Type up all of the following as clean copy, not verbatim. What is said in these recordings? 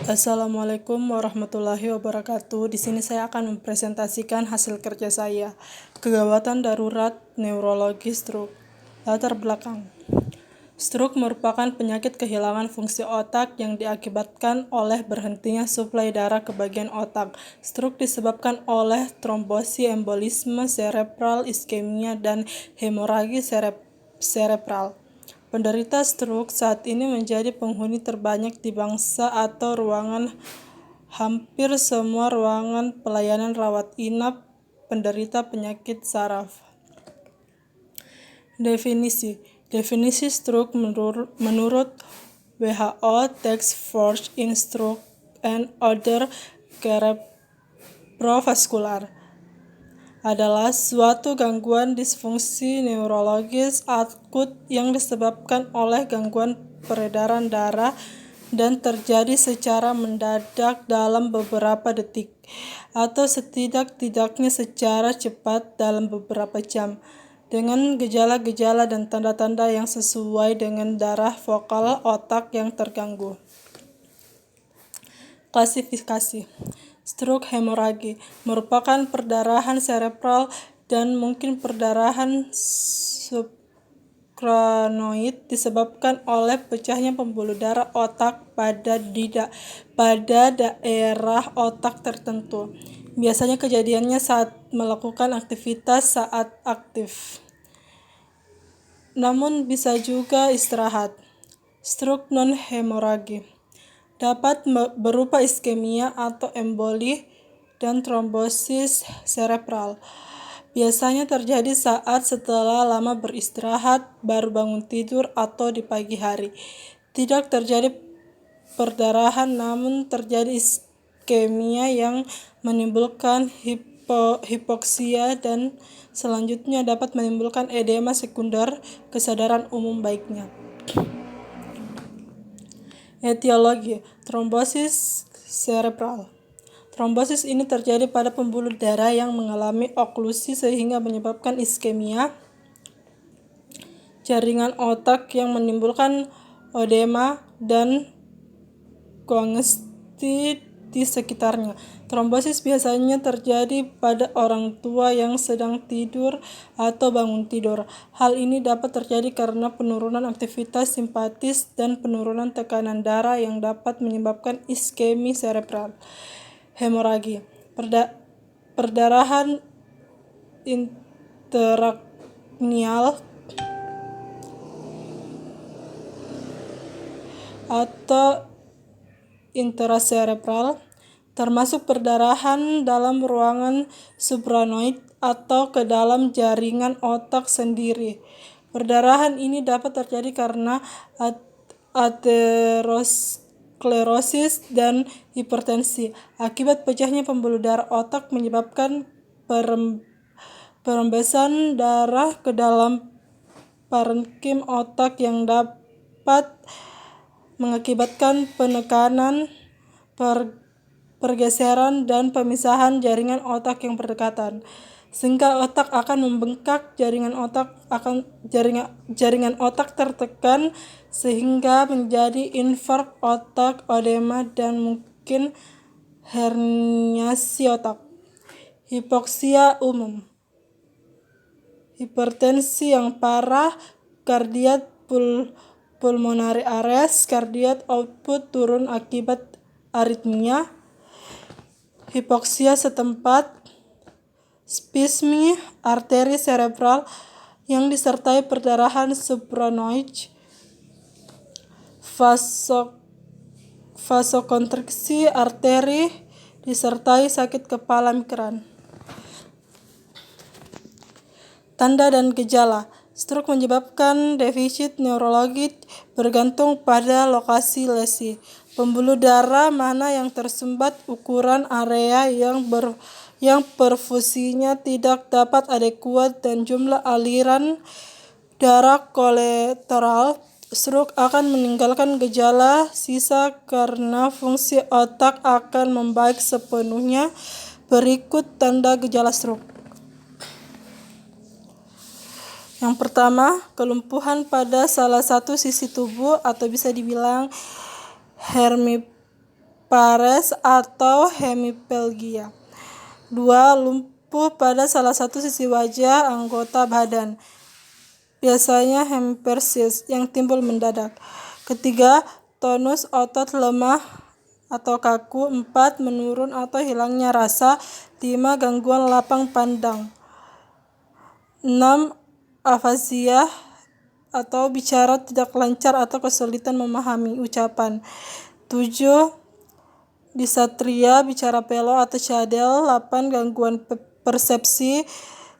Assalamualaikum warahmatullahi wabarakatuh. Di sini saya akan mempresentasikan hasil kerja saya. Kegawatan darurat neurologi stroke. Latar belakang. Stroke merupakan penyakit kehilangan fungsi otak yang diakibatkan oleh berhentinya suplai darah ke bagian otak. Stroke disebabkan oleh trombosi, embolisme cerebral, iskemia, dan hemoragi cerebral. Penderita stroke saat ini menjadi penghuni terbanyak di bangsa atau ruangan. Hampir semua ruangan pelayanan rawat inap penderita penyakit saraf. Definisi stroke menurut WHO Task Force in Stroke and Other Cerebrovascular adalah suatu gangguan disfungsi neurologis akut yang disebabkan oleh gangguan peredaran darah dan terjadi secara mendadak dalam beberapa detik, atau setidak-tidaknya secara cepat dalam beberapa jam, dengan gejala-gejala dan tanda-tanda yang sesuai dengan darah vokal otak yang terganggu. Klasifikasi. Stroke hemoragi merupakan perdarahan cerebral dan mungkin perdarahan subkranoid disebabkan oleh pecahnya pembuluh darah otak pada daerah otak tertentu. Biasanya kejadiannya saat melakukan aktivitas saat aktif, namun bisa juga istirahat. Stroke non-hemoragi dapat berupa iskemia atau emboli dan trombosis cerebral. Biasanya terjadi saat setelah lama beristirahat, baru bangun tidur, atau di pagi hari. Tidak terjadi perdarahan, namun terjadi iskemia yang menimbulkan hipoksia dan selanjutnya dapat menimbulkan edema sekunder. Kesadaran umum baiknya. Etiologi trombosis cerebral. Trombosis ini terjadi pada pembuluh darah yang mengalami oklusi sehingga menyebabkan iskemia jaringan otak yang menimbulkan edema dan kongesti di sekitarnya. Trombosis biasanya terjadi pada orang tua yang sedang tidur atau bangun tidur. Hal ini dapat terjadi karena penurunan aktivitas simpatis dan penurunan tekanan darah yang dapat menyebabkan iskemi cerebral. Hemoragi perdarahan intrakranial atau intracerebral, termasuk perdarahan dalam ruangan supranoid atau ke dalam jaringan otak sendiri. Perdarahan ini dapat terjadi karena aterosklerosis dan hipertensi. Akibat pecahnya pembuluh darah otak menyebabkan perembesan darah ke dalam parenkim otak yang dapat mengakibatkan penekanan, pergeseran, dan pemisahan jaringan otak yang berdekatan, sehingga otak akan membengkak. Jaringan otak tertekan sehingga menjadi infark otak, edema, dan mungkin herniasi otak. Hipoksia umum, hipertensi yang parah, cardiac pulmonary arrest, cardiac output turun akibat aritmia, hipoksia setempat, spasmi arteri cerebral yang disertai perdarahan supranoid, vasokonstriksi arteri, disertai sakit kepala migran. Tanda dan gejala. Stroke menyebabkan defisit neurologi bergantung pada lokasi lesi, pembuluh darah mana yang tersumbat, ukuran area yang perfusinya tidak dapat adekuat, dan jumlah aliran darah kolateral. Stroke akan meninggalkan gejala sisa karena fungsi otak akan membaik sepenuhnya. Berikut tanda gejala stroke. Yang pertama, kelumpuhan pada salah satu sisi tubuh atau bisa dibilang pares atau hemiplegia. 2. Lumpuh pada salah satu sisi wajah anggota badan, biasanya hemiparesis yang timbul mendadak. Ketiga, tonus otot lemah atau kaku. 4. Menurun atau hilangnya rasa. 5. Gangguan lapang pandang. 6. Afasia atau bicara tidak lancar atau kesulitan memahami ucapan. 7. Disatria, bicara pelo atau cadel. 8. Gangguan persepsi.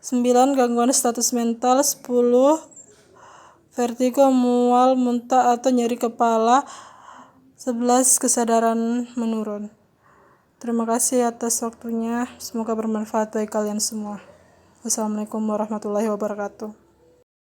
9. Gangguan status mental. 10. Vertigo, mual, muntah atau nyeri kepala. 11. Kesadaran menurun. Terima kasih atas waktunya. Semoga bermanfaat bagi kalian semua. Wassalamualaikum warahmatullahi wabarakatuh.